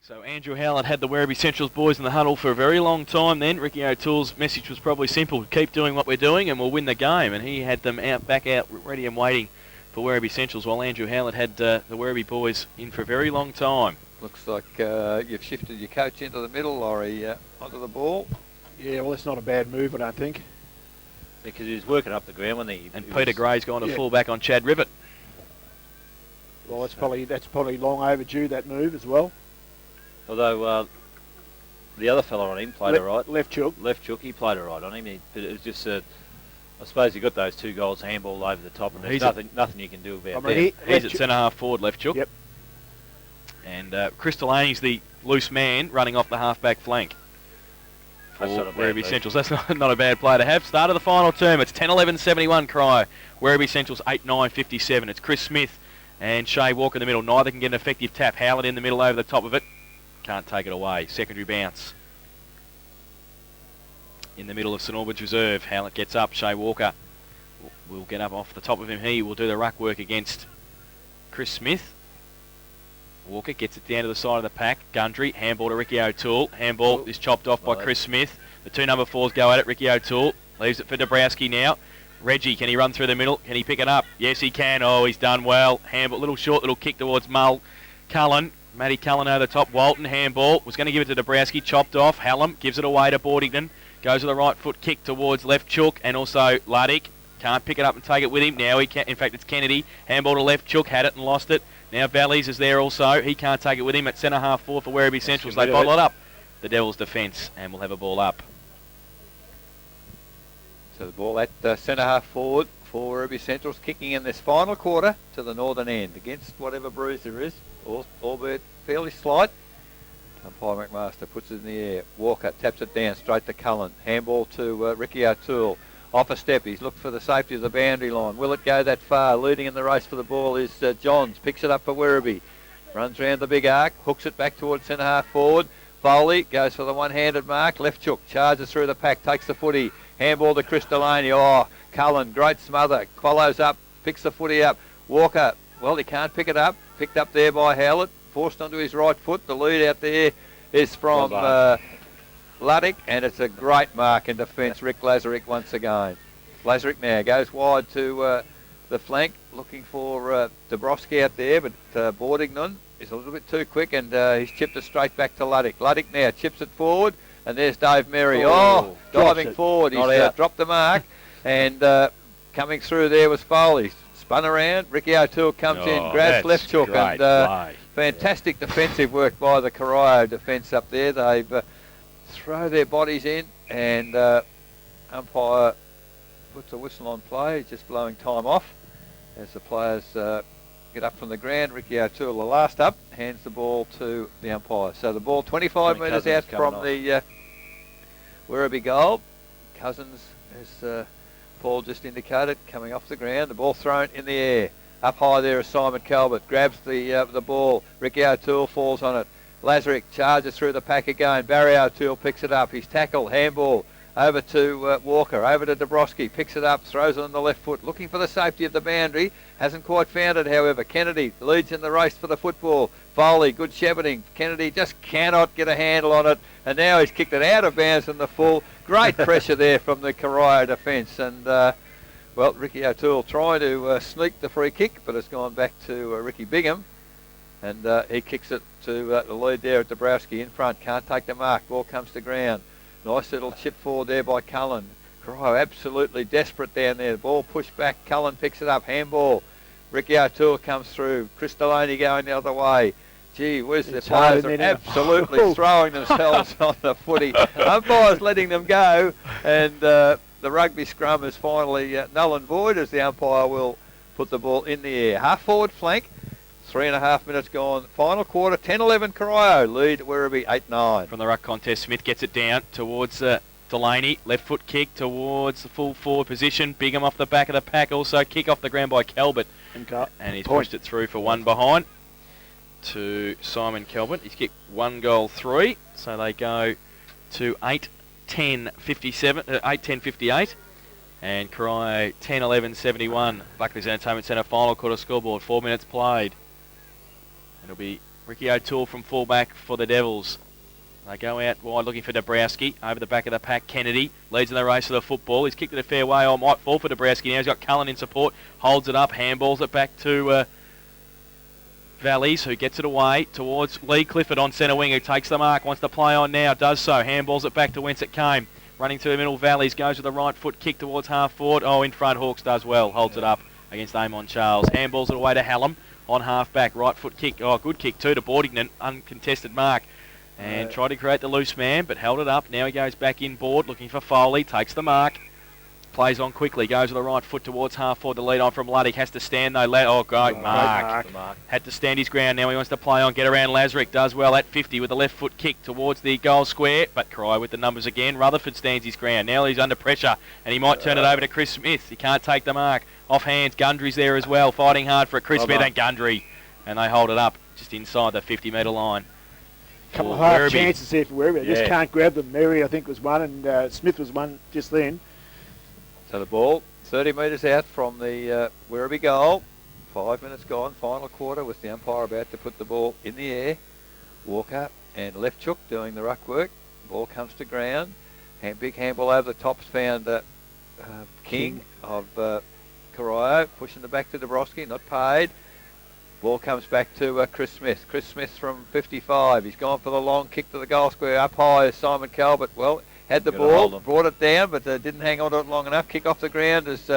So Andrew Howlett had the Werribee Central's boys in the huddle for a very long time then. Ricky O'Toole's message was probably simple: keep doing what we're doing and we'll win the game. And he had them back out, ready and waiting for Werribee Central's, while Andrew Howlett had the Werribee boys in for a very long time. Looks like you've shifted your coach into the middle, Laurie, onto the ball. Yeah, well, it's not a bad move, I don't think. Because he was working up the ground when he... And Peter Gray's gone to fullback on Chad Rivet. Well, that's probably long overdue, that move as well. Although the other fella on him played all right. Left chook. Left chook, he played all right on him. But it was just, I suppose he got those 2 goals handball over the top, and there's nothing you can do about that. He's at centre-half forward, left chook. Yep. And Chris Delaney's the loose man running off the half-back flank for Werribee Centrals. That's not a bad play to have. Start of the final term. It's 10-11-71 Corio. Werribee Centrals 8-9-57. It's Chris Smith and Shea Walker in the middle. Neither can get an effective tap. Howlett in the middle over the top of it. Can't take it away. Secondary bounce. In the middle of St Albans Reserve. Howlett gets up. Shea Walker will get up off the top of him. He will do the ruck work against Chris Smith. Walker gets it down to the side of the pack. Gundry, handball to Ricky O'Toole. Handball is chopped off by Chris Smith. The 2 number 4s go at it. Ricky O'Toole leaves it for Dabrowski now. Reggie, can he run through the middle? Can he pick it up? Yes, he can. Oh, he's done well. Handball, little short, little kick towards Mull. Cullen, Matty Cullen over the top. Walton, handball. Was going to give it to Dabrowski. Chopped off. Hallam gives it away to Boardington. Goes with a right foot kick towards left chook. And also Luddick. Can't pick it up and take it with him. Now he can. In fact, it's Kennedy. Handball to left chook. Had it and lost it. Now Valleys is there also. He can't take it with him at centre-half forward for Werribee Centrals. They bottle it up. The Devils' defence, and we'll have a ball up. So the ball at centre-half forward for Werribee Centrals, kicking in this final quarter to the northern end against whatever bruise there is, albeit fairly slight. Umpire McMaster puts it in the air. Walker taps it down straight to Cullen. Handball to Ricky O'Toole. Off a step, he's looked for the safety of the boundary line. Will it go that far? Leading in the race for the ball is Johns. Picks it up for Werribee. Runs round the big arc. Hooks it back towards centre-half forward. Foley goes for the one-handed mark. Left chook. Charges through the pack. Takes the footy. Handball to Chris Delaney. Oh, Cullen. Great smother. Follows up. Picks the footy up. Walker. Well, he can't pick it up. Picked up there by Howlett. Forced onto his right foot. The lead out there is from... Luddick, and it's a great mark in defence. Rick Lazarick once again. Lazarick now goes wide to the flank, looking for Dabrowski out there, but Boardington is a little bit too quick, and he's chipped it straight back to Luddick. Luddick now chips it forward, and there's Dave Merry. Diving forward. He's dropped the mark, and coming through there was Foley. Spun around. Ricky O'Toole comes in, grabs left chook, and fantastic defensive work by the Corio defence up there. They've throw their bodies in, and umpire puts a whistle on play, just blowing time off as the players get up from the ground. Ricky O'Toole, the last up, hands the ball to the umpire. So the ball 25 metres out from the Werribee goal. Cousins, as Paul just indicated, coming off the ground. The ball thrown in the air. Up high there is Simon Calvert, grabs the ball. Ricky O'Toole falls on it. Lazarick charges through the pack again. Barry O'Toole picks it up. He's tackled. Handball over to Walker. Over to Dabrowski. Picks it up. Throws it on the left foot. Looking for the safety of the boundary. Hasn't quite found it, however. Kennedy leads in the race for the football. Foley, good shepherding. Kennedy just cannot get a handle on it. And now he's kicked it out of bounds in the full. Great pressure there from the Corio defence. And, well, Ricky O'Toole trying to sneak the free kick, but it's gone back to Ricky Bingham. And he kicks it to the lead there at Dabrowski in front. Can't take the mark. Ball comes to ground. Nice little chip forward there by Cullen. Corio absolutely desperate down there. The ball pushed back. Cullen picks it up. Handball. Ricky O'Toole comes through. Chris Delaney going the other way. Gee whiz, the players are absolutely throwing themselves on the footy. Umpire's letting them go. And the rugby scrum is finally null and void as the umpire will put the ball in the air. Half forward flank. 3.5 minutes gone. Final quarter, 10-11 Corio. Lead Werribee 8-9. From the ruck contest, Smith gets it down towards Delaney. Left foot kick towards the full forward position. Bingham off the back of the pack. Also kick off the ground by Calvert. And he's pushed it through for one behind to Simon Calvert. He's kicked 1-3. So they go to 8-10-57, 8-10-58. And Corio 10-11-71. Buckley's Entertainment Centre final quarter scoreboard. 4 minutes played. It'll be Ricky O'Toole from fullback for the Devils. They go out wide looking for Dabrowski. Over the back of the pack, Kennedy leads in the race for the football. He's kicked it a fair way. Oh, might fall for Dabrowski now. He's got Cullen in support. Holds it up. Handballs it back to Valleys, who gets it away towards Lee Clifford on centre wing, who takes the mark. Wants to play on now. Does so. Handballs it back to whence it came. Running to the middle, Valleys goes with the right foot kick towards half forward. Oh, in front, Hawks does well. Holds it up against Amon Charles. Handballs it away to Hallam on half back. Right foot kick. Oh, good kick too to Boardington. Uncontested mark. And tried to create the loose man, but held it up. Now he goes back inboard, looking for Foley. Takes the mark. Plays on quickly. Goes with the right foot towards half forward. The lead on from Luddick. Has to stand though. Oh, great mark. Had to stand his ground. Now he wants to play on. Get around Lazarick. Does well at 50 with the left foot kick towards the goal square. But Corio with the numbers again. Rutherford stands his ground. Now he's under pressure. And he might turn it over to Chris Smith. He can't take the mark. Off hands. Gundry's there as well. Fighting hard for it. Chris Smith and Gundry. And they hold it up just inside the 50-metre line. Couple of half Werribee. chances there for Werribee. They just can't grab them. Mary, I think, was one, and Smith was one just then. So the ball 30 metres out from the Werribee goal. 5 minutes gone, final quarter, with the umpire about to put the ball in the air. Walker and Leftchuk doing the ruck work. Ball comes to ground. Big handball over the tops, found King of Corio, pushing the back to Dabrowski, not paid. Ball comes back to Chris Smith. Chris Smith from 55. He's gone for the long kick to the goal square. Up high is Simon Calvert. Well, had the ball, brought it down, but didn't hang on to it long enough. Kick off the ground is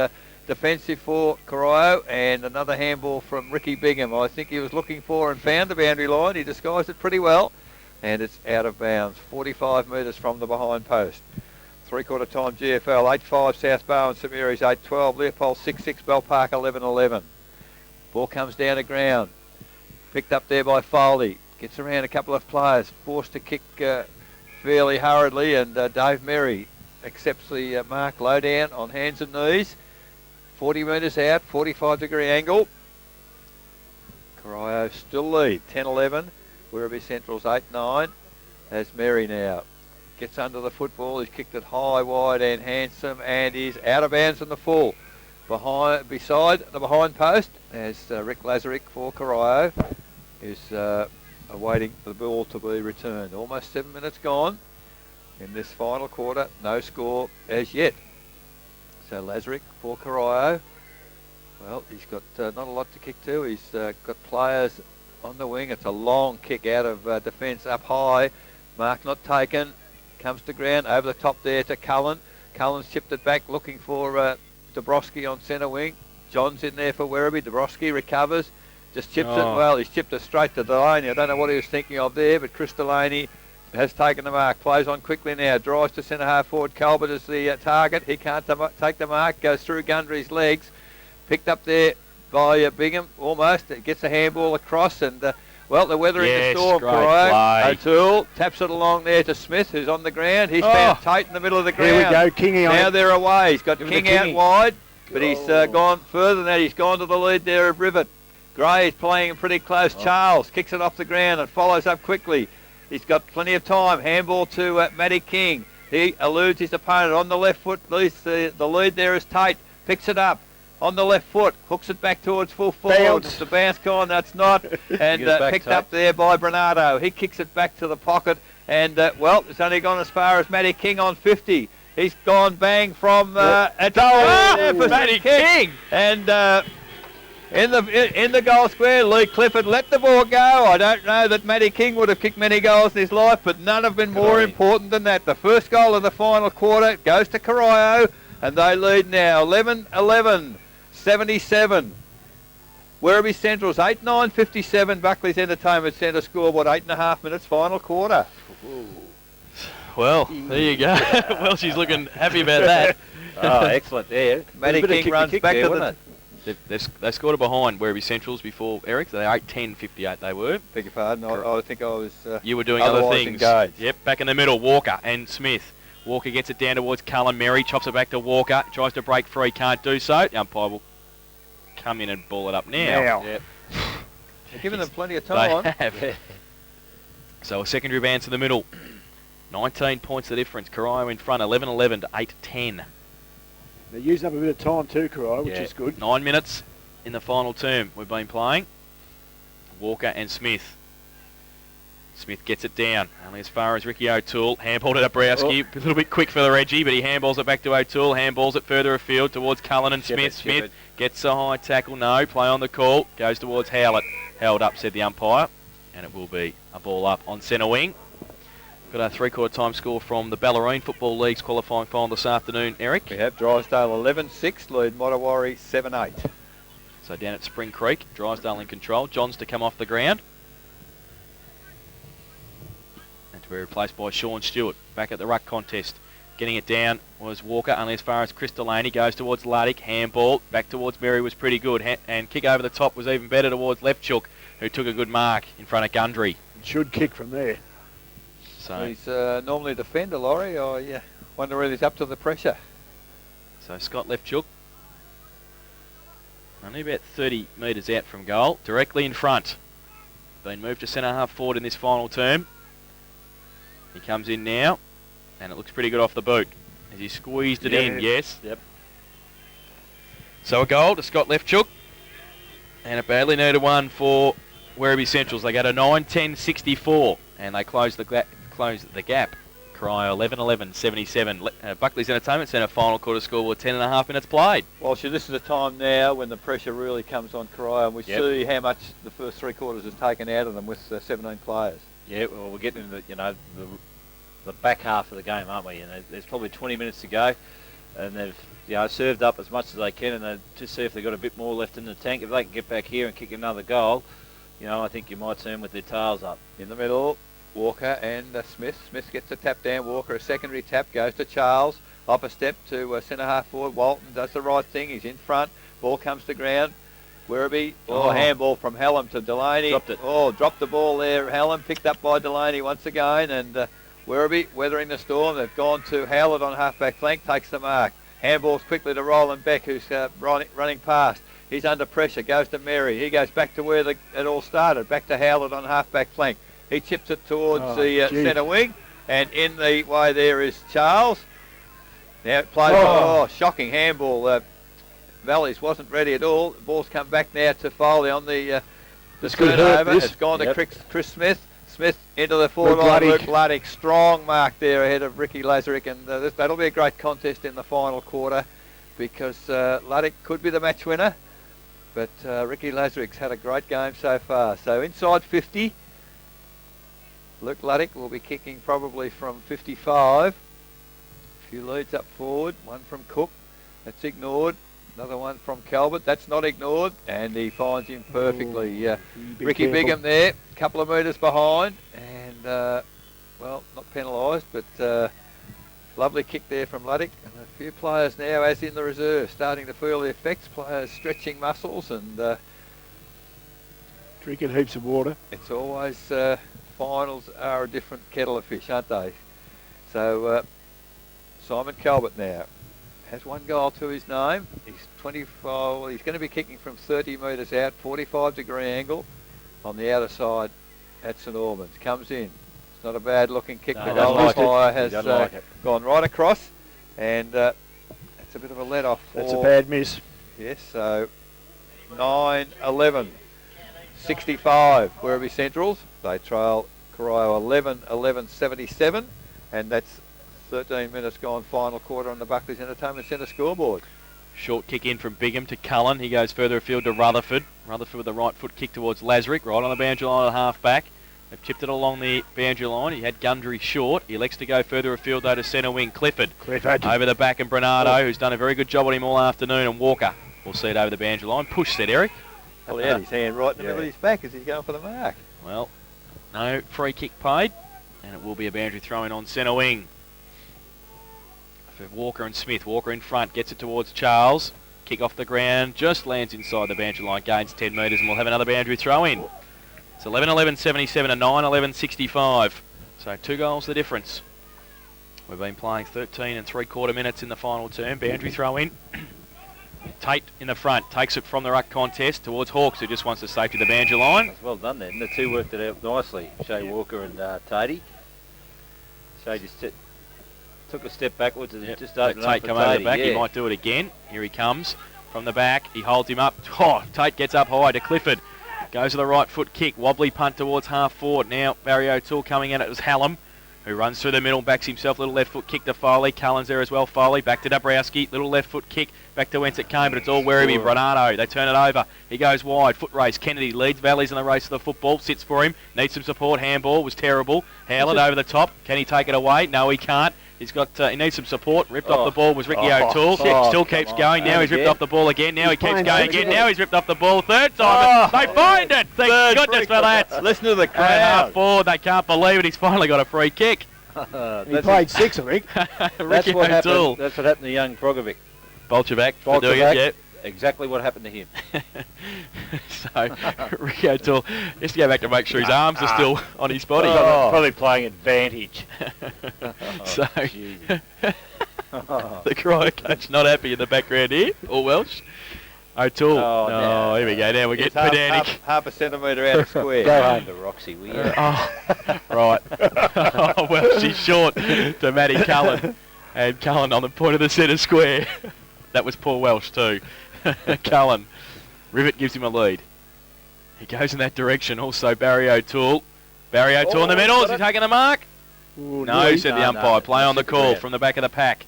defensive for Corio, and another handball from Ricky Bingham. I think he was looking for and found the boundary line. He disguised it pretty well, and it's out of bounds. 45 metres from the behind post. Three-quarter time GFL, 8-5 South Bowen, St Mary's 8-12, Leopold 6-6, Bell Park 11-11. Ball comes down to ground. Picked up there by Foley. Gets around a couple of players. Forced to kick fairly hurriedly, and Dave Merry accepts the mark low down on hands and knees. 40 metres out, 45-degree angle. Corio still lead, 10-11. Werribee Central's 8-9. As Merry now gets under the football. He's kicked it high, wide and handsome, and he's out of bounds in the full. Beside the behind post, as Rick Lazarick for Corio is awaiting for the ball to be returned. Almost 7 minutes gone in this final quarter. No score as yet. So Lazarick for Corio. Well, he's got not a lot to kick to. He's got players on the wing. It's a long kick out of defence up high. Mark not taken. Comes to ground over the top there to Cullen. Cullen's chipped it back looking for Dabrowski on centre wing. John's in there for Werribee. Dabrowski recovers. Just chips it. Well, he's chipped it straight to Delaney. I don't know what he was thinking of there, but Chris Delaney has taken the mark. Plays on quickly now. Drives to centre half forward. Calvert is the target. He can't take the mark. Goes through Gundry's legs. Picked up there by Bingham almost. It gets a handball across, and well, the weather in the storm. O'Toole taps it along there to Smith, who's on the ground. He's found Tate in the middle of the ground. Here we go, Kingy on Now it. they're away. He's got King out wide, but he's gone further than that. He's gone to the lead there of Rivet. Gray is playing pretty close. Charles kicks it off the ground and follows up quickly. He's got plenty of time. Handball to Matty King. He eludes his opponent on the left foot. The lead there is Tate. Picks it up on the left foot. Hooks it back towards full forward. It's a bounce con. That's not. And picked up there by Bernardo. He kicks it back to the pocket. And, well, it's only gone as far as Matty King on 50. He's gone bang from a goal there for Matty King. And in the goal square, Lee Clifford let the ball go. I don't know that Matty King would have kicked many goals in his life, but none have been more important than that. The first goal of the final quarter goes to Corio, and they lead now 11-11, 77. Werribee Central's 8-9, 57. Buckley's Entertainment Centre scoreboard, 8.5 minutes, final quarter. Well, there you go. Well, she's looking happy about that. Oh, excellent there. Matty King runs back to the... They scored a behind Werribee Centrals before, Eric. They're 8-10, 58 they were. Beg your pardon, I think I was... you were doing other things. Engaged. Yep, back in the middle, Walker and Smith. Walker gets it down towards Cullen. Mary chops it back to Walker. Tries to break free, can't do so. The umpire will come in and ball it up now. Yep. They're giving them plenty of time. They have. So a secondary bounce in the middle. 19 points the difference. Corio in front, 11-11 to 8-10. They're using up a bit of time too, Corio, which is good. 9 minutes in the final term we've been playing. Walker and Smith. Smith gets it down, only as far as Ricky O'Toole. Handballed it at Browski, a little bit quick for the Reggie, but he handballs it back to O'Toole. Handballs it further afield towards Cullen and Smith. Smith gets a high tackle, no, play on the call, goes towards Howlett. Held up, said the umpire, and it will be a ball up on centre wing. Got our three-quarter time score from the Ballerine Football League's qualifying final this afternoon, Eric. We have Drysdale 11-6, lead Mottawarri 7-8. So down at Spring Creek, Drysdale in control. Johns to come off the ground. And to be replaced by Sean Stewart. Back at the ruck contest. Getting it down was Walker, only as far as Chris Delaney. Goes towards Luddick. Handball. Back towards Mary was pretty good. And kick over the top was even better towards Lefchuk, who took a good mark in front of Gundry. Should kick from there. So he's normally a defender, Laurie. I wonder whether he's up to the pressure. So Scott Lefchuk, only about 30 metres out from goal, directly in front. Been moved to centre-half forward in this final term. He comes in now, and it looks pretty good off the boot. As he squeezed it in, yes. Yep. So a goal to Scott Lefchuk, and a badly needed one for Werribee Centrals. They go to 9-10-64, and they close the gap. Corio 11-11-77. Buckley's Entertainment Centre final quarter score with 10.5 minutes played. Well, this is the time now when the pressure really comes on Corio, and we see how much the first three quarters has taken out of them with 17 players. Yeah, well, we're getting into the back half of the game, aren't we? And there's probably 20 minutes to go, and they've served up as much as they can, and they just see if they've got a bit more left in the tank. If they can get back here and kick another goal, I think you might see them with their tails up. In the middle, Walker and Smith. Smith gets a tap down. Walker, a secondary tap, goes to Charles. Up a step to centre-half forward. Walton does the right thing. He's in front. Ball comes to ground. Werribee. Handball from Hallam to Delaney. Dropped it. Dropped the ball there. Hallam picked up by Delaney once again. And Werribee weathering the storm. They've gone to Howlett on half-back flank. Takes the mark. Handballs quickly to Roland Beck, who's running past. He's under pressure. Goes to Mary. He goes back to where it all started. Back to Howlett on half-back flank. He chips it towards the centre wing, and in the way there is Charles. Now it plays, shocking handball. Valleys wasn't ready at all. The ball's come back now to Foley on the turnover. It's gone to Chris Smith. Smith into the forward line. Luke Luddick, strong mark there ahead of Ricky Lazarick, and that'll be a great contest in the final quarter because Luddick could be the match winner, but Ricky Lazarick's had a great game so far. So inside 50. Luke Luddick will be kicking probably from 55. A few leads up forward. One from Cook. That's ignored. Another one from Calvert. That's not ignored. And he finds him perfectly. Ricky Bigham there. A couple of metres behind. And, not penalised, but lovely kick there from Luddick. And a few players now, as in the reserve, starting to feel the effects. Players stretching muscles and drinking heaps of water. It's always... finals are a different kettle of fish, aren't they? So Simon Calvert now has one goal to his name. He's 25. He's going to be kicking from 30 metres out, 45-degree angle on the outer side at St Albans. Comes in. It's not a bad looking kick. No, the goal umpire has gone right across, and it's a bit of a let off. That's a bad miss. Yes. So 9-11. 65 Werribee Centrals. They trail Corio 11-11-77, and that's 13 minutes gone final quarter on the Buckley's Entertainment Centre scoreboard. Short kick in from Bigham to Cullen. He goes further afield to Rutherford. Rutherford with the right foot kick towards Lazarick, right on the boundary line at half back. They've chipped it along the boundary line. He had Gundry short. He elects to go further afield though to centre wing. Clifford. Over the back, and Bernardo, who's done a very good job on him all afternoon, and Walker will see it over the boundary line. Push, said Eric. Well, he had his hand right in the middle of his back as he's going for the mark. Well, no free kick paid, and it will be a boundary throw-in on centre wing for Walker and Smith. Walker in front, gets it towards Charles. Kick off the ground, just lands inside the boundary line, gains 10 metres, and we'll have another boundary throw-in. It's 11-11-77 and 9-11-65. So 2 goals the difference. We've been playing 13 and 3/4 minutes in the final term. Boundary throw-in. Tate in the front, takes it from the ruck contest towards Hawks, who just wants to safety the boundary line. That's well done then. The two worked it out nicely, Shea Walker and Tatey. Shea just took a step backwards and just opened up Tate for come Tatey. over the back, he might do it again. Here he comes from the back, he holds him up. Tate gets up high to Clifford. Goes to the right foot kick. Wobbly punt towards half forward. Now Barry O'Toole coming in. It was Hallam, who runs through the middle, backs himself. Little left foot kick to Foley. Cullen's there as well. Foley back to Dabrowski. Little left foot kick back to whence it came, but it's all Werribee. Bernardo, they turn it over. He goes wide. Foot race. Kennedy leads. Valley's in the race for the football. Sits for him. Needs some support. Handball was terrible. Howlett over the top. Can he take it away? No, he can't. He's got. He needs some support. Ripped off the ball was Ricky O'Toole. Still keeps going. Now he's ripped off the ball again. Now he keeps going again. Now he's ripped off the ball. Third time. They find it. Thank goodness for that. Listen to the And crowd. half forward. They can't believe it. He's finally got a free kick. He played 6, I think. That's Ricky what O'Toole. happened. That's what happened to young Brogovic. Bolchevac for doing Bolchevac. it, Exactly what happened to him. So, Ricky O'Toole, just to go back to make sure his arms are still on his body. Probably playing advantage. So, Jesus. the Corio coach not happy in the background here, or Welsh. O'Toole. no. Here we go. Now we get It's half, pedantic. half a centimetre out of square. Go home to Roxy, will you? Right. Oh, well, she's short to Matty Cullen. And Cullen on the point of the centre square. That was poor Welsh too. Cullen. Rivet gives him a lead. He goes in that direction. Also Barry O'Toole. Barry O'Toole in the middle. Is he taking the mark? Ooh, No, nearly. said the No, umpire. no, Play on the that's call bad. from the back of the pack.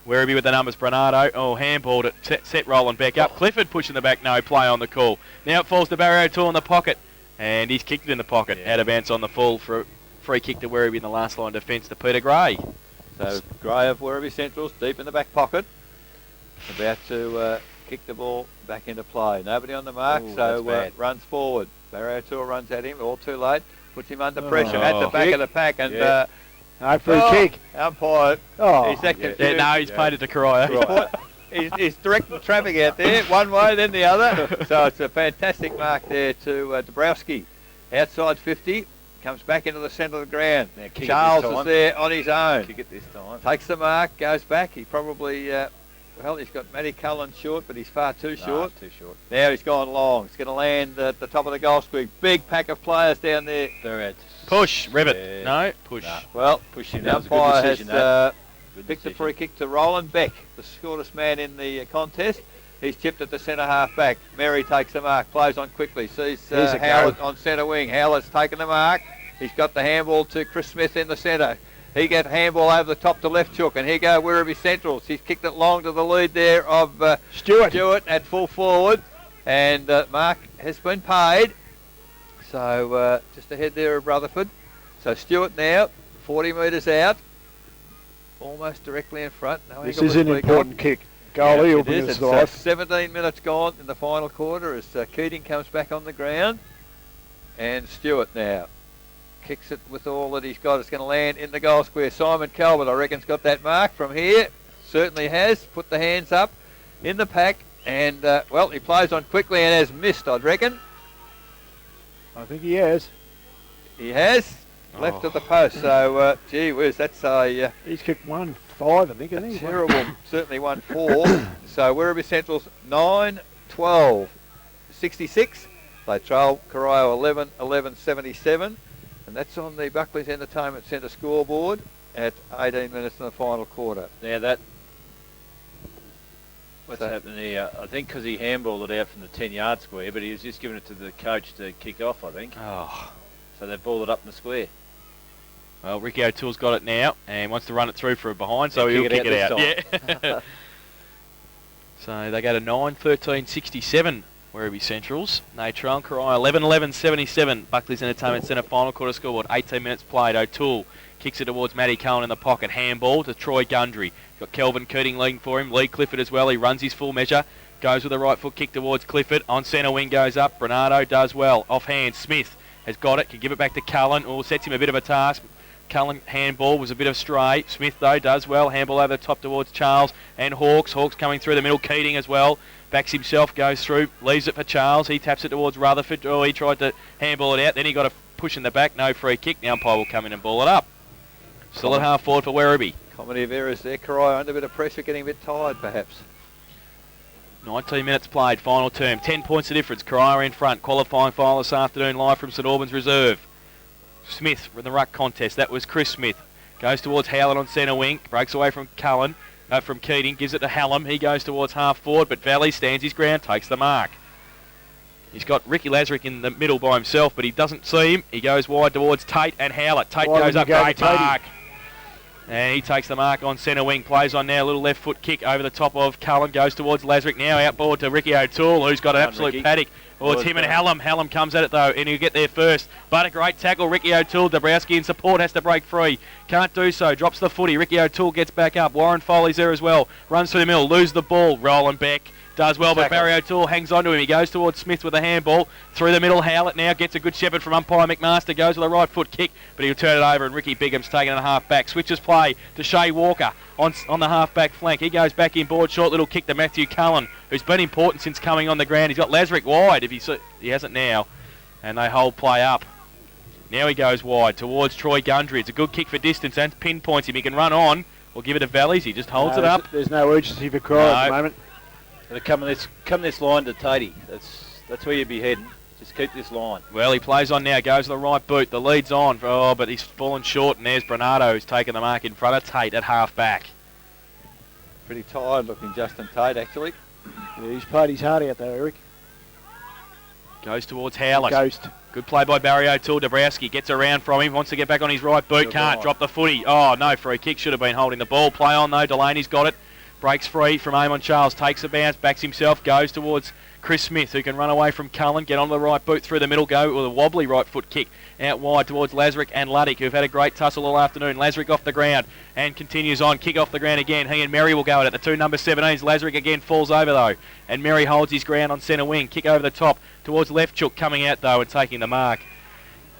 Werribee with the numbers. Bernardo. Oh, handballed it. Set rolling back up. Clifford pushing the back. No, play on the call. Now it falls to Barry O'Toole in the pocket. And he's kicked it in the pocket. Yeah. Out of bounds on the full for a free kick to Werribee in the last line defence to Peter Gray. So Gray of Werribee Central's deep in the back pocket. About to kick the ball back into play. Nobody on the mark, Ooh, so that's bad. runs forward. Barry O'Toole runs at him, all too late. Puts him under pressure at the back of the pack. And Yeah. No, free kick. umpire, Oh, he's that yeah. confused. Yeah, no, he's paid it to Corio. He's directing traffic out there, one way, then the other. So it's a fantastic mark there to Dabrowski. Outside 50, comes back into the centre of the ground. Now kick it Charles this is time. there on his own. Kick it this time. Takes the mark, goes back. He probably, he's got Matty Cullen short, but he's far too short. Too short. Now he's gone long. It's going to land at the top of the goal square. Big pack of players down there. They're at Push, Rivet. Yeah. No, push. Nah. Well, pushing. the That was a good umpire has decision. That. Good picked the decision. free kick to Roland Beck, the shortest man in the contest. He's chipped at the centre half back. Mary takes the mark, plays on quickly. Sees Here's a Howlett go. on centre wing. Howlett's taken the mark. He's got the handball to Chris Smith in the centre. He gets handball over the top to left hook, and here go Werribee Centrals. He's kicked it long to the lead there of Stewart. at full forward, and mark has been paid. So just ahead there of Rutherford. So Stewart now, 40 metres out, almost directly in front. No This angle is an between important kick. Goalie will it bring is. us It's to life. 17 minutes gone in the final quarter as Keating comes back on the ground. And Stewart now kicks it with all that he's got. It's going to land in the goal square. Simon Calvert, I reckon, has got that mark from here. Certainly has. Put the hands up in the pack. And, well, he plays on quickly and has missed, I'd reckon. I think he has. He has. Left of the post. So, gee whiz, that's a... He's kicked 1-5, I think, hasn't he? terrible, certainly 1-4. So Werribee Central's 9-12, 66. They trail Corio 11-11, 77. And that's on the Buckley's Entertainment Centre scoreboard at 18 minutes in the final quarter. Now that. What's So- happening here? I think because he handballed it out from the 10-yard square, but he was just giving it to the coach to kick off, I think. Oh. So they balled it up in the square. Well, Ricky O'Toole's got it now and wants to run it through for a behind, so Yeah, he'll kick it out. this Yeah. So they go to 9-13-67, Werribee Centrals. They trail Corio 11-11, 77. Buckley's Entertainment Centre final quarter scoreboard. 18 minutes played. O'Toole kicks it towards Matty Cullen in the pocket. Handball to Troy Gundry. Got Kelvin Keating leading for him. Lee Clifford as well. He runs his full measure. Goes with the right foot kick towards Clifford. On centre wing goes up. Bernardo does well. Offhand, Smith has got it. Can give it back to Cullen. Or sets him a bit of a task. Cullen handball was a bit of stray. Smith, though, does well. Handball over the top towards Charles and Hawks. Hawks coming through the middle. Keating as well. Backs himself, goes through, leaves it for Charles. He taps it towards Rutherford. Oh, he tried to handball it out. Then he got a push in the back. No free kick. The umpire will come in and ball it up. Still at half forward for Werribee. Comedy of errors there. Corio under a bit of pressure, getting a bit tired perhaps. 19 minutes played, final term. 10 points of difference. Corio in front. Qualifying final this afternoon live from St Albans Reserve. Smith in the ruck contest. That was Chris Smith. Goes towards Howlett on centre wing. Breaks away from Cullen. From Keating. Gives it to Hallam. He goes towards half forward, but Valley stands his ground. Takes the mark. He's got Ricky Lazarick in the middle by himself, but he doesn't see him. He goes wide towards Tate and Howlett. Tate goes up, great mark. And he takes the mark on centre wing. Plays on now, little left foot kick over the top of Cullen. Goes towards Lazarick now, outboard to Ricky O'Toole, who's got an absolute paddock. Oh, it's him and Hallam. Hallam comes at it though, and he'll get there first. But a great tackle. Ricky O'Toole, Dabrowski in support, has to break free. Can't do so. Drops the footy. Ricky O'Toole gets back up. Warren Foley's there as well. Runs through the middle, loses the ball. Roland Beck does well, but Barry O'Toole hangs on to him. He goes towards Smith with a handball. Through the middle, Howlett now gets a good shepherd from umpire McMaster. Goes with a right foot kick, but he'll turn it over, and Ricky Bigham's taken it a half back. Switches play to Shea Walker on the half back flank. He goes back in board. Short little kick to Matthew Cullen, who's been important since coming on the ground. He's got Lazarick wide. He hasn't now, and they hold play up. Now he goes wide towards Troy Gundry. It's a good kick for distance and pinpoints him. He can run on or give it to Valleys. He just holds it up. There's no urgency for Corio at the moment. Come this line to Tatey. That's where you'd be heading. Just keep this line. Well, he plays on now, goes to the right boot. The lead's on, but he's fallen short, and there's Bernardo who's taken the mark in front of Tate at half back. Pretty tired looking Justin Tate, actually. Yeah, he's played his heart out though, Eric. Goes towards Howlett. Ghost. Good play by Barry O'Toole. Dabrowski gets around from him, wants to get back on his right boot, can't. Drop the footy. Oh, no, free kick. Should have been holding the ball. Play on though, Delaney's got it. Breaks free from Amon Charles, takes a bounce, backs himself, goes towards Chris Smith, who can run away from Cullen, get on the right boot through the middle, go with a wobbly right foot kick out wide towards Lazarick and Luddick, who've had a great tussle all afternoon. Lazarick off the ground and continues on, kick off the ground again. He and Merry will go at it. The two number 17s. Lazarick again falls over though, and Merry holds his ground on centre wing. Kick over the top towards left chook, coming out though and taking the mark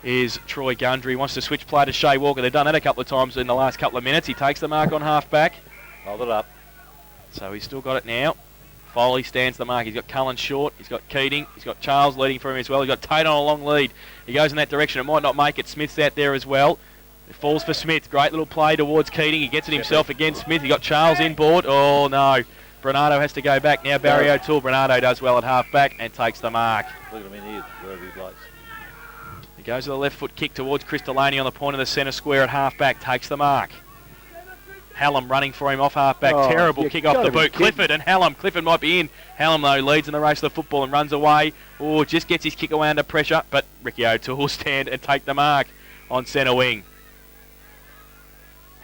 is Troy Gundry. Wants to switch play to Shea Walker. They've done that a couple of times in the last couple of minutes. He takes the mark on half back. Hold it up. So he's still got it now. Foley stands the mark. He's got Cullen short. He's got Keating. He's got Charles leading for him as well. He's got Tate on a long lead. He goes in that direction. It might not make it. Smith's out there as well. It falls for Smith. Great little play towards Keating. He gets it himself against Smith. He got Charles inboard. Oh, no. Bernardo has to go back. Now Barry O'Toole. Bernardo does well at half back and takes the mark. Look at him in here, Werribee blokes. He goes with a left foot kick towards Chris Delaney on the point of the centre square at half back. Takes the mark. Hallam running for him off half-back. Terrible kick off the boot. Clifford and Hallam. Clifford might be in. Hallam, though, leads in the race of the football and runs away. Oh, just gets his kick away under pressure. But Ricky O'Toole will stand and take the mark on centre wing.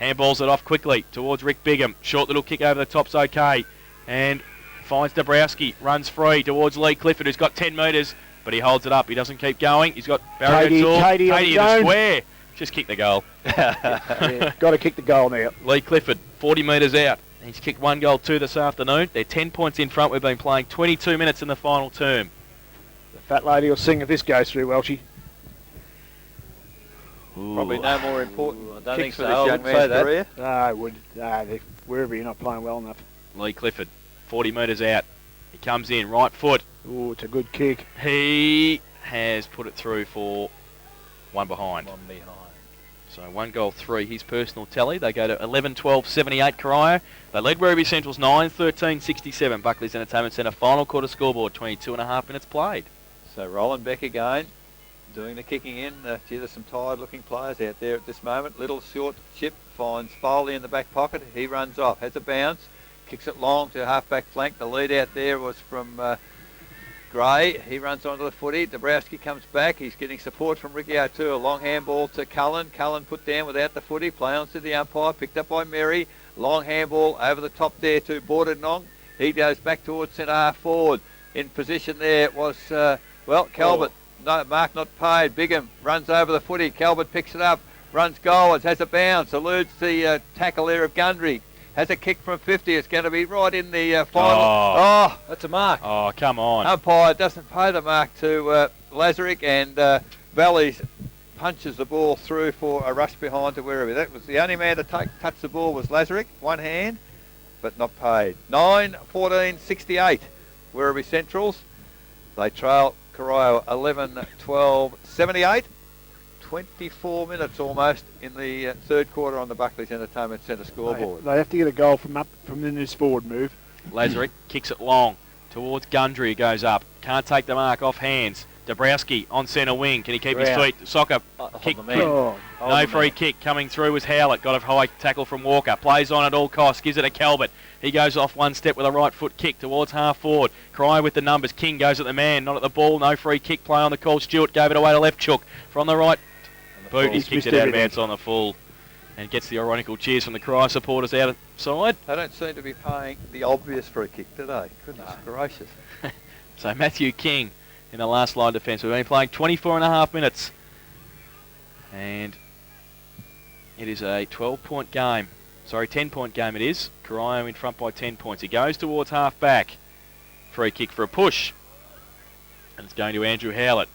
Handballs it off quickly towards Rick Bigham. Short little kick over the top's okay. And finds Dabrowski. Runs free towards Lee Clifford, who's got 10 metres. But he holds it up. He doesn't keep going. He's got Barry O'Toole. Tatey in the square. Just kick the goal. Got to kick the goal now. Lee Clifford, 40 metres out. He's kicked 1 goal, 2 this afternoon. They're 10 points in front. We've been playing 22 minutes in the final term. The fat lady will sing if this goes through, Welchie. Probably no more important I don't kicks think for so. this young man's career. No, I would. Wherever you're not playing well enough. Lee Clifford, 40 metres out. He comes in, right foot. Oh, it's a good kick. He has put it through for one behind. One behind. So 1 goal, 3, his personal tally. They go to 11-12-78 Corio. They lead Werribee Central's 9-13-67. Buckley's Entertainment Centre final quarter scoreboard, 22.5 minutes played. So Roland Beck again, doing the kicking in. Gee, there's some tired-looking players out there at this moment. Little short chip finds Foley in the back pocket. He runs off, has a bounce, kicks it long to half-back flank. The lead out there was from Gray. He runs onto the footy. Dabrowski comes back. He's getting support from Ricky O'Toole. Long handball to Cullen. Cullen put down without the footy. Play on to the umpire. Picked up by Merry. Long handball over the top there to Bordenong. He goes back towards centre half forward. In position there was, Calvert. No, mark not paid. Bigham runs over the footy. Calvert picks it up. Runs goalwards. Has a bounce. Eludes the tackle there of Gundry. Has a kick from 50. It's going to be right in the final. Oh, that's a mark. Oh, come on. Umpire doesn't pay the mark to Lazarick, and Valleys punches the ball through for a rush behind to Werribee. That was the only man to touch the ball was Lazarick, one hand, but not paid. 9-14-68, Werribee Centrals. They trail Corio 11-12-78. 24 minutes almost in the third quarter on the Buckley's Entertainment Centre scoreboard. They have to get a goal from in this forward move. Lazarick kicks it long towards Gundry, who goes up. Can't take the mark off hands. Dabrowski on centre wing. Can he keep his Brown. feet? Soccer kick. the man. Oh, No free kick coming through was Howlett. Got a high tackle from Walker. Plays on at all costs. Gives it to Calvert. He goes off one step with a right foot kick towards half forward. Cry with the numbers. King goes at the man. Not at the ball. No free kick play on the call. Stewart gave it away to left chook. From the right boot. He's kicked it out of bounds on the full. And gets the ironical cheers from the Cry supporters outside. They don't seem to be paying the obvious free kick, do they? Goodness gracious. So Matthew King in the last line defence. We've been playing 24 and a half minutes. And it is a 12-point game. Sorry, 10-point game it is. Corio in front by 10 points. He goes towards half-back. Free kick for a push. And it's going to Andrew Howlett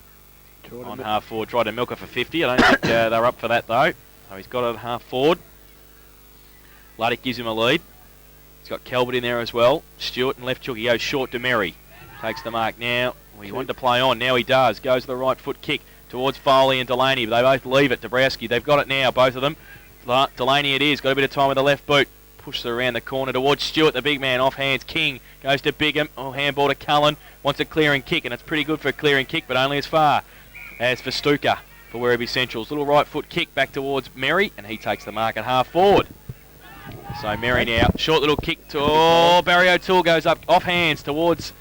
on half-forward. Tried to milk it for 50. I don't think they're up for that, though. So he's got it at half-forward. Luddick gives him a lead. He's got Calvert in there as well. Stewart and left chook. He goes short to Merry. Takes the mark now. Well, he wanted to play on. Now he does. Goes to the right foot kick towards Foley and Delaney. But they both leave it. Dabrowski. They've got it now, both of them. Delaney it is. Got a bit of time with the left boot. Pushes it around the corner towards Stewart, the big man. Off hands. King goes to Bigham. Oh, handball to Cullen. Wants a clearing kick. And it's pretty good for a clearing kick, but only as far as for Stuka for Werribee Central's. Little right foot kick back towards Merry. And he takes the mark at half forward. So Merry now. Short little kick to... Oh, Barry O'Toole goes up off hands towards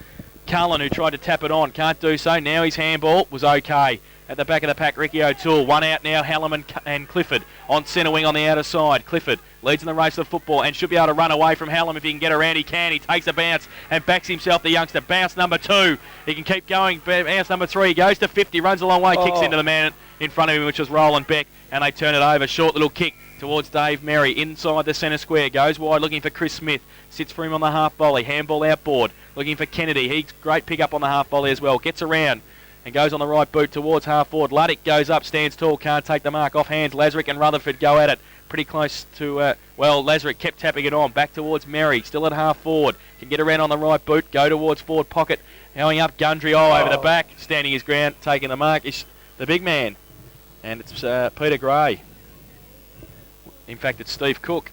Cullen, who tried to tap it on. Can't do so. Now his handball was okay. At the back of the pack, Ricky O'Toole. One out now, Hallam and Clifford on centre wing on the outer side. Clifford leads in the race of the football and should be able to run away from Hallam if he can get around. He can. He takes a bounce and backs himself, the youngster. Bounce number 2. He can keep going. Bounce number 3. He goes to 50, runs a long way, kicks into the man in front of him, which was Roland Beck, and they turn it over. Short little kick towards Dave Merry. Inside the centre square. Goes wide looking for Chris Smith. Sits for him on the half volley. Handball outboard. Looking for Kennedy. He's great pick up on the half volley as well. Gets around and goes on the right boot towards half forward. Luddick goes up, stands tall, can't take the mark. Off hands, Lazarick and Rutherford go at it. Pretty close to, Lazarick kept tapping it on. Back towards Merry, still at half forward. Can get around on the right boot, go towards forward pocket. Going up, Gundry, over the back. Standing his ground, taking the mark is the big man. And it's Peter Gray. In fact, it's Steve Cook.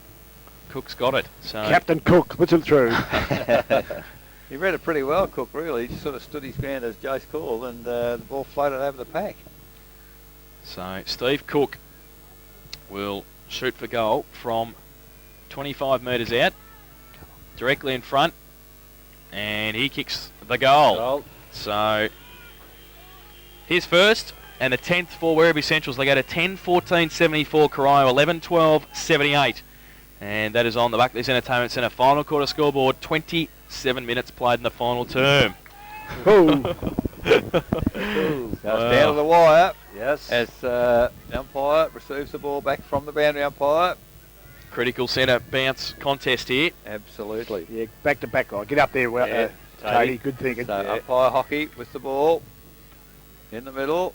Cook's got it. So Captain Cook puts it through. He read it pretty well, Cook, really. He just sort of stood his ground as Jace called, and the ball floated over the pack. So Steve Cook will shoot for goal from 25 metres out, directly in front, and he kicks the goal. So his first and the 10th for Werribee Centrals. They go to 10-14-74 Corio, 11-12-78. And that is on the Buckley's Entertainment Centre final quarter scoreboard. 27 minutes played in the final term. Ooh. Goes down to the wire. Yes. As the umpire receives the ball back from the boundary umpire. Critical centre bounce contest here. Absolutely. Yeah, back to back. Get up there, Tony. Good thinking. So umpire hockey with the ball in the middle.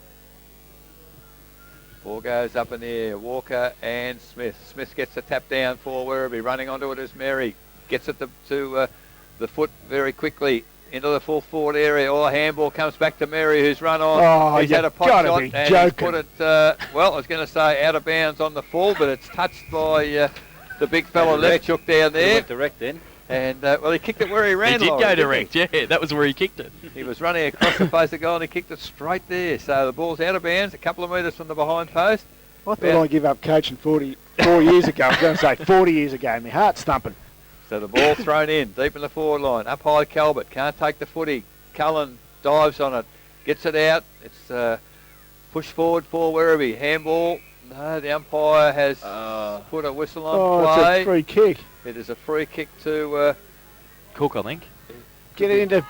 Ball goes up in the air. Walker and Smith. Smith gets the tap down for Werribee. Running onto it is Merry. Gets it to the foot very quickly into the full forward area. All handball comes back to Merry, who's run on. Oh, he's had a pot shot and he's put it, well, I was going to say out of bounds on the full, but it's touched by the big fella left chook down there. He went direct then. And, well, he kicked it where he ran. He did go direct, yeah. That was where he kicked it. He was running across the face of goal and he kicked it straight there. So the ball's out of bounds, a couple of metres from the behind post. I thought I'd give up coaching 4 years ago. I was going to say 40 years ago. My heart's thumping. So the ball thrown in, deep in the forward line. Up high, Calvert. Can't take the footy. Cullen dives on it. Gets it out. It's pushed forward for Werribee. Handball. No, the umpire has put a whistle on play. It's a free kick. It is a free kick to Cook, I think. Get it into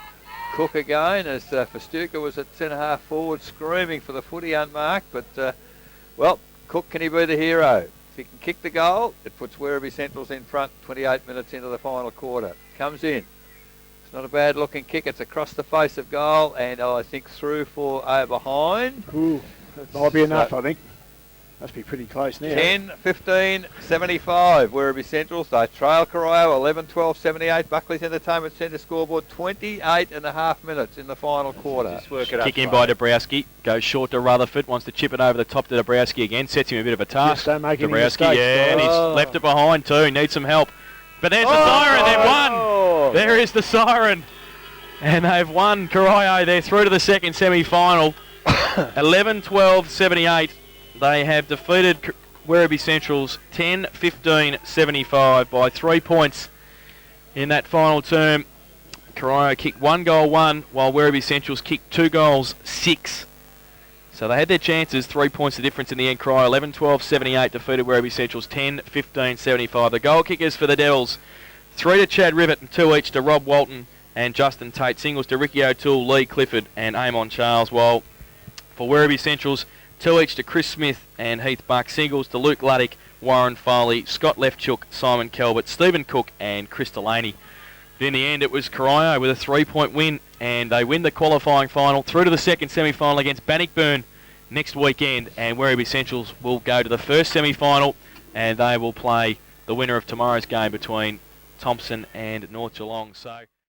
Cook again, as Festuca was at centre-half forward screaming for the footy unmarked. But, well, Cook, can he be the hero? If he can kick the goal, it puts Werribee Centrals in front 28 minutes into the final quarter. Comes in. It's not a bad looking kick. It's across the face of goal and I think through for behind. Ooh, that might be enough, I think. Must be pretty close now. 10-15-75 Werribee Centrals. They trail Corio 11-12-78. Buckley's Entertainment Centre scoreboard 28 and a half minutes in the final quarter. Just work it up. Kick in by Dabrowski. Goes short to Rutherford. Wants to chip it over the top to Dabrowski again. Sets him a bit of a task. Just don't make any Dabrowski, mistakes. and he's left it behind too. He needs some help. But there's the siren. They've won. There is the siren. And they've won Corio. They're through to the second semi-final. 11-12-78. They have defeated Werribee Central's 10-15-75 by 3 points in that final term. Corio kicked 1 goal 1, while Werribee Central's kicked 2 goals 6. So they had their chances, 3 points the difference in the end. Corio 11-12-78 defeated Werribee Central's 10-15-75. The goal kickers for the Devils, 3 to Chad Rivet and 2 each to Rob Walton and Justin Tate. Singles to Ricky O'Toole, Lee Clifford and Amon Charles. While for Werribee Central's, 2 each to Chris Smith and Heath Buck. Singles to Luke Luddick, Warren Foley, Scott Leftchook, Simon Calvert, Stephen Cook and Chris Delaney. But in the end, it was Corio with a 3-point win, and they win the qualifying final through to the second semi-final against Bannockburn next weekend, and Werribee Centrals will go to the first semi-final, and they will play the winner of tomorrow's game between Thompson and North Geelong. So